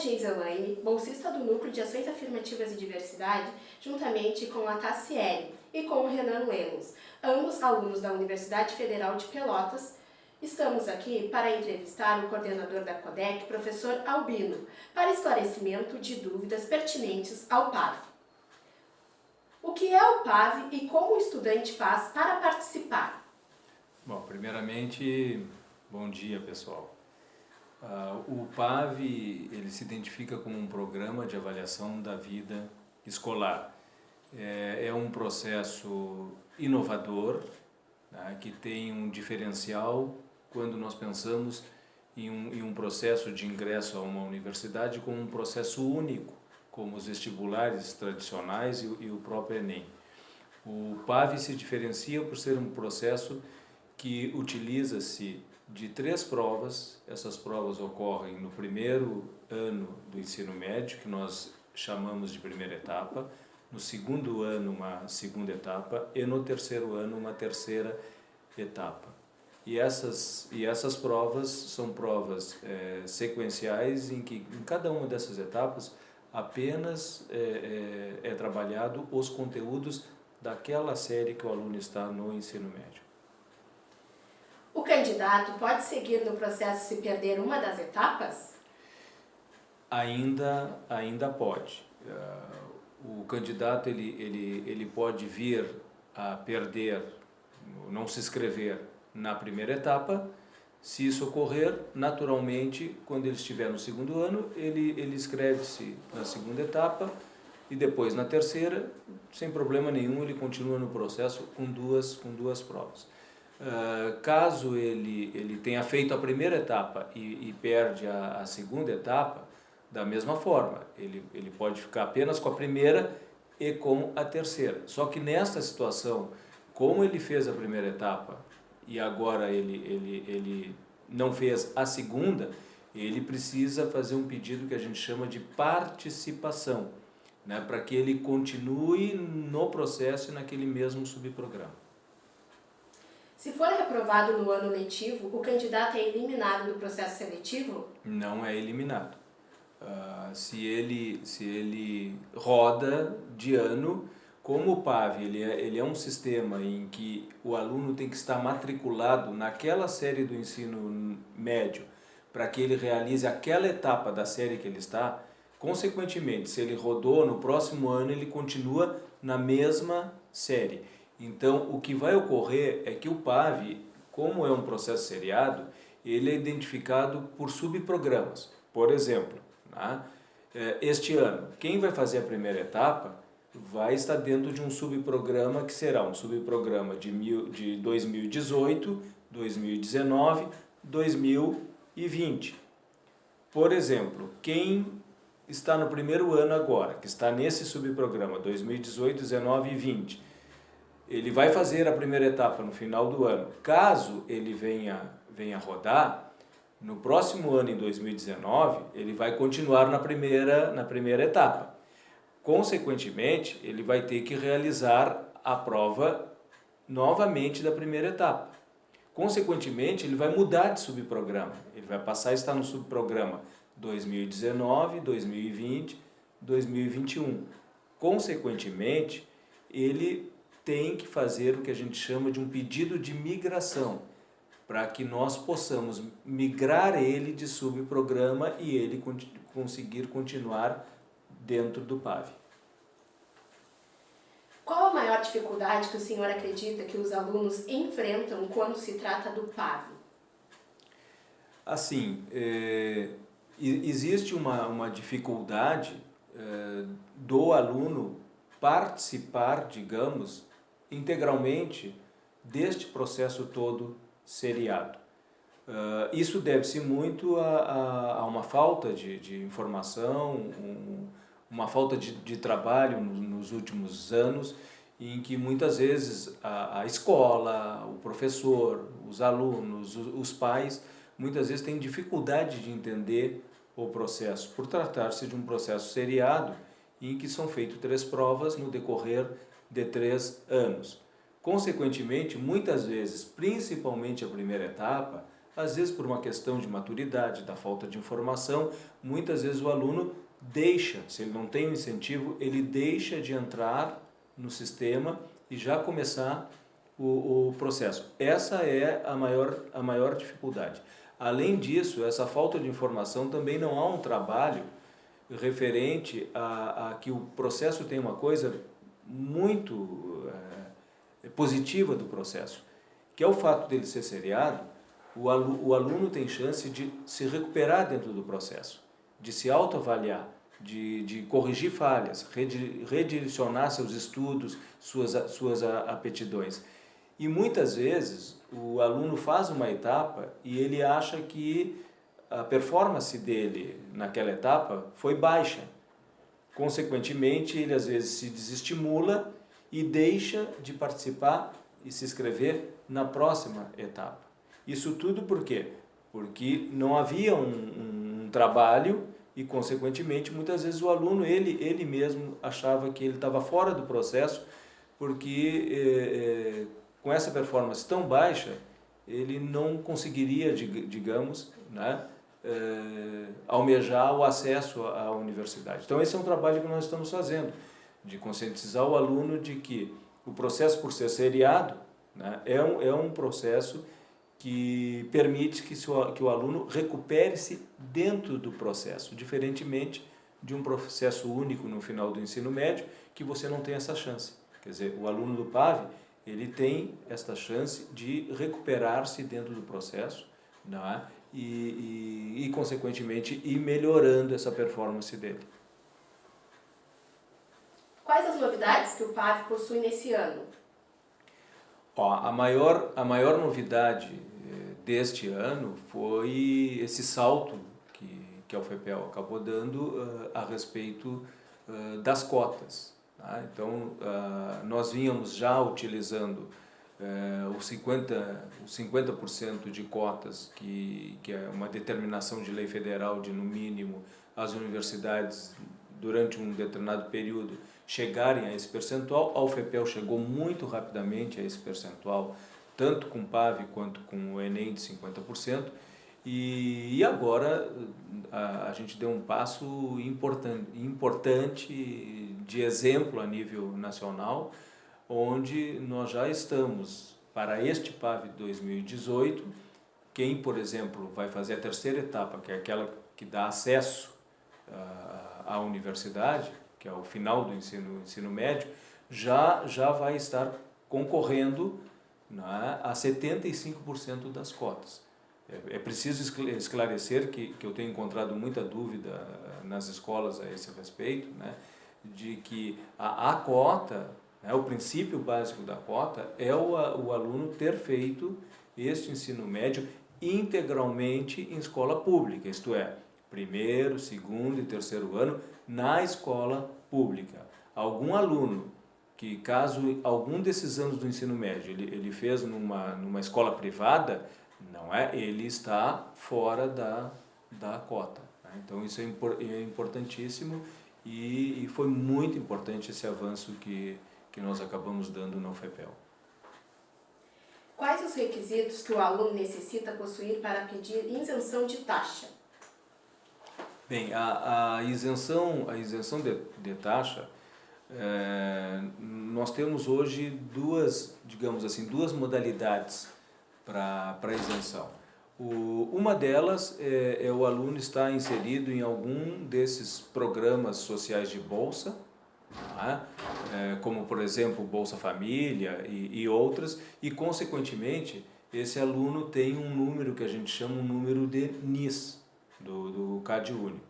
Geise Elaine, bolsista do Núcleo de Ações Afirmativas e Diversidade, juntamente com a Tassiele e com o Renan Lemos, ambos alunos da Universidade Federal de Pelotas. Estamos aqui para entrevistar o coordenador da CODEC, professor Albino, para esclarecimento de dúvidas pertinentes ao PAV. O que é o PAV e como o estudante faz para participar? Bom, primeiramente, bom dia, pessoal. O PAV ele se identifica como um programa de avaliação da vida escolar. É um processo inovador, né, que tem um diferencial quando nós pensamos em um processo de ingresso a uma universidade como um processo único, como os vestibulares tradicionais e o próprio Enem. O PAV se diferencia por ser um processo que utiliza-se de 3 provas. Essas provas ocorrem no primeiro ano do ensino médio, que nós chamamos de primeira etapa, no segundo ano uma segunda etapa e no terceiro ano uma terceira etapa. E essas provas são provas sequenciais em que em cada uma dessas etapas apenas é trabalhado os conteúdos daquela série que o aluno está no ensino médio. O candidato pode seguir no processo se perder uma das etapas? Ainda pode. O candidato ele pode vir a perder, não se inscrever na primeira etapa. Se isso ocorrer, naturalmente, quando ele estiver no segundo ano, ele inscreve-se na segunda etapa e depois na terceira, sem problema nenhum, ele continua no processo com duas provas. Caso ele tenha feito a primeira etapa e perde a segunda etapa, da mesma forma, ele pode ficar apenas com a primeira e com a terceira. Só que nesta situação, como ele fez a primeira etapa e agora ele não fez a segunda, ele precisa fazer um pedido que a gente chama de participação, né, para que ele continue no processo e naquele mesmo subprograma. Se for reprovado no ano letivo, o candidato é eliminado do processo seletivo? Não é eliminado. Se ele roda de ano, como o PAV ele é um sistema em que o aluno tem que estar matriculado naquela série do ensino médio para que ele realize aquela etapa da série que ele está, consequentemente, se ele rodou, no próximo ano ele continua na mesma série. Então, o que vai ocorrer é que o PAV, como é um processo seriado, ele é identificado por subprogramas. Por exemplo, né, este ano, quem vai fazer a primeira etapa vai estar dentro de um subprograma que será um subprograma de 2018, 2019, 2020. Por exemplo, quem está no primeiro ano agora, que está nesse subprograma 2018, 19 e 20, ele vai fazer a primeira etapa no final do ano. Caso ele venha rodar, no próximo ano, em 2019, ele vai continuar na primeira etapa. Consequentemente, ele vai ter que realizar a prova novamente da primeira etapa. Consequentemente, ele vai mudar de subprograma. Ele vai passar a estar no subprograma 2019, 2020, 2021. Consequentemente, ele tem que fazer o que a gente chama de um pedido de migração, para que nós possamos migrar ele de subprograma e ele conseguir continuar dentro do PAV. Qual a maior dificuldade que o senhor acredita que os alunos enfrentam quando se trata do PAV? Assim, existe uma dificuldade do aluno participar, digamos, integralmente deste processo todo seriado. Isso deve-se muito a uma falta de informação, uma falta de trabalho nos últimos anos, em que muitas vezes a escola, o professor, os alunos, os pais, muitas vezes têm dificuldade de entender o processo, por tratar-se de um processo seriado, em que são feitas 3 provas no decorrer de 3 anos. Consequentemente, muitas vezes, principalmente a primeira etapa, às vezes por uma questão de maturidade, da falta de informação, muitas vezes o aluno deixa, se ele não tem um incentivo, ele deixa de entrar no sistema e já começar o processo. Essa é a maior dificuldade. Além disso, essa falta de informação, também não há um trabalho referente a que o processo tem uma coisa muito positiva do processo, que é o fato dele ser seriado. O aluno tem chance de se recuperar dentro do processo, de se autoavaliar, de corrigir falhas, redirecionar seus estudos, suas aptidões. E muitas vezes o aluno faz uma etapa e ele acha que a performance dele naquela etapa foi baixa. Consequentemente, ele às vezes se desestimula e deixa de participar e se inscrever na próxima etapa. Isso tudo por quê? Porque não havia um trabalho e, consequentemente, muitas vezes o aluno, ele mesmo achava que ele estava fora do processo, porque com essa performance tão baixa, ele não conseguiria, digamos, né, almejar o acesso à universidade. Então esse é um trabalho que nós estamos fazendo, de conscientizar o aluno de que o processo, por ser seriado, né, é um processo que permite que o aluno recupere-se dentro do processo, diferentemente de um processo único no final do ensino médio, que você não tem essa chance. Quer dizer, o aluno do PAV, ele tem esta chance de recuperar-se dentro do processo, não é? E, consequentemente, ir melhorando essa performance dele. Quais as novidades que o PAV possui nesse ano? A maior novidade deste ano foi esse salto que a UFPEL acabou dando a respeito das cotas. Tá? Então, nós vínhamos já utilizando os 50% de cotas, que é uma determinação de lei federal de, no mínimo, as universidades, durante um determinado período, chegarem a esse percentual. A UFPEL chegou muito rapidamente a esse percentual, tanto com o PAV quanto com o Enem de 50%, e agora a gente deu um passo importante de exemplo a nível nacional, onde nós já estamos, para este PAV 2018, quem, por exemplo, vai fazer a terceira etapa, que é aquela que dá acesso à universidade, que é o final do ensino médio, já vai estar concorrendo, né, a 75% das cotas. É preciso esclarecer que eu tenho encontrado muita dúvida nas escolas a esse respeito, né, de que a cota, né, o princípio básico da cota é o aluno ter feito este ensino médio integralmente em escola pública, isto é, primeiro, segundo e terceiro ano na escola pública. Algum aluno que, caso algum desses anos do ensino médio ele fez numa escola privada, não é, ele está fora da cota. Né? Então isso é importantíssimo e foi muito importante esse avanço que nós acabamos dando na UFPEL. Quais os requisitos que o aluno necessita possuir para pedir isenção de taxa? Bem, a isenção de taxa, nós temos hoje duas modalidades para isenção. Uma delas é o aluno estar inserido em algum desses programas sociais de bolsa, tá? Como, por exemplo, Bolsa Família e outras, e, consequentemente, esse aluno tem um número que a gente chama um número de NIS, do CadÚnico.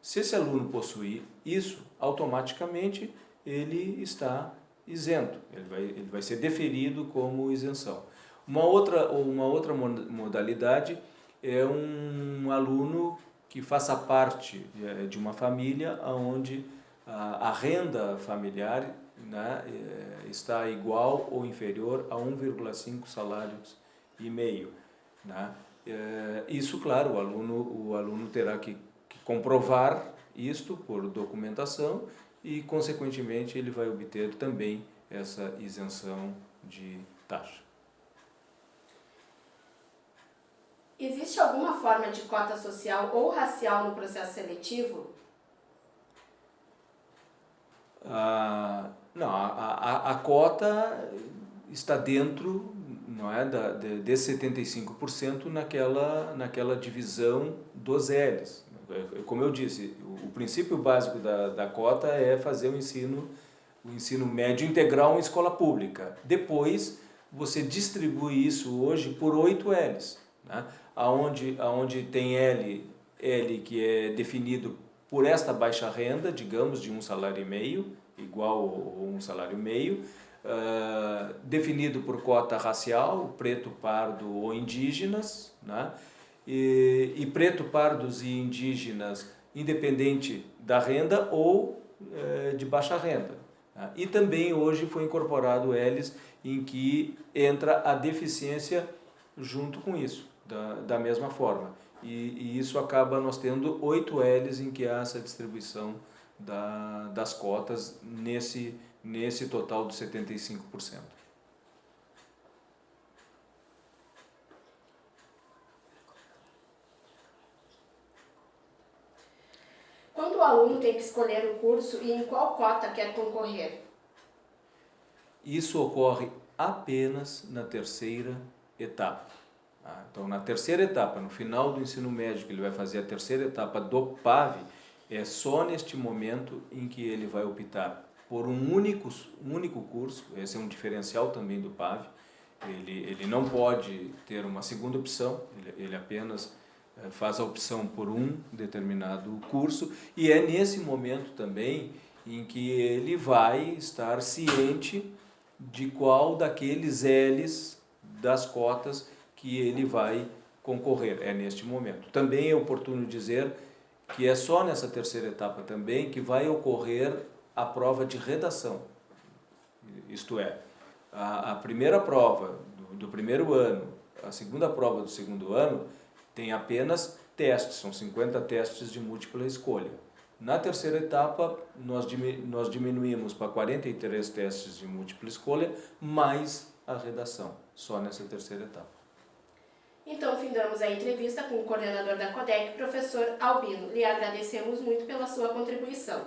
Se esse aluno possuir isso, automaticamente ele está isento, ele vai ser deferido como isenção. Uma outra modalidade é um aluno que faça parte de uma família onde a renda familiar, né, está igual ou inferior a 1,5 salários e meio. Né? Isso, claro, o aluno terá que comprovar isto por documentação e, consequentemente, ele vai obter também essa isenção de taxa. Existe alguma forma de cota social ou racial no processo seletivo? Não, a cota está dentro, não é, de 75% naquela divisão dos L's. Como eu disse, o princípio básico da cota é fazer o ensino médio integral em escola pública. Depois, você distribui isso hoje por 8 L's, né? Aonde tem L que é definido por esta baixa renda, digamos, de 1,5 salário, igual ou 1,5 salário, definido por cota racial, preto, pardo ou indígenas, né? E preto, pardos e indígenas, independente da renda ou de baixa renda. Né? E também hoje foi incorporado L's em que entra a deficiência junto com isso, da mesma forma. E isso acaba nós tendo 8 L's em que há essa distribuição das cotas nesse total dos 75%. Quando o aluno tem que escolher o curso e em qual cota quer concorrer? Isso ocorre apenas na terceira etapa. Então, na terceira etapa, no final do ensino médio, que ele vai fazer a terceira etapa do PAV, é só neste momento em que ele vai optar por um único curso. Esse é um diferencial também do PAV. Ele não pode ter uma segunda opção, ele apenas faz a opção por um determinado curso, e é nesse momento também em que ele vai estar ciente de qual daqueles L's das cotas que ele vai concorrer, é neste momento. Também é oportuno dizer que é só nessa terceira etapa também que vai ocorrer a prova de redação. Isto é, a primeira prova do primeiro ano, a segunda prova do segundo ano, tem apenas testes, são 50 testes de múltipla escolha. Na terceira etapa, nós diminuímos para 43 testes de múltipla escolha, mais a redação, só nessa terceira etapa. Então, findamos a entrevista com o coordenador da CODEC, professor Albino. Lhe agradecemos muito pela sua contribuição.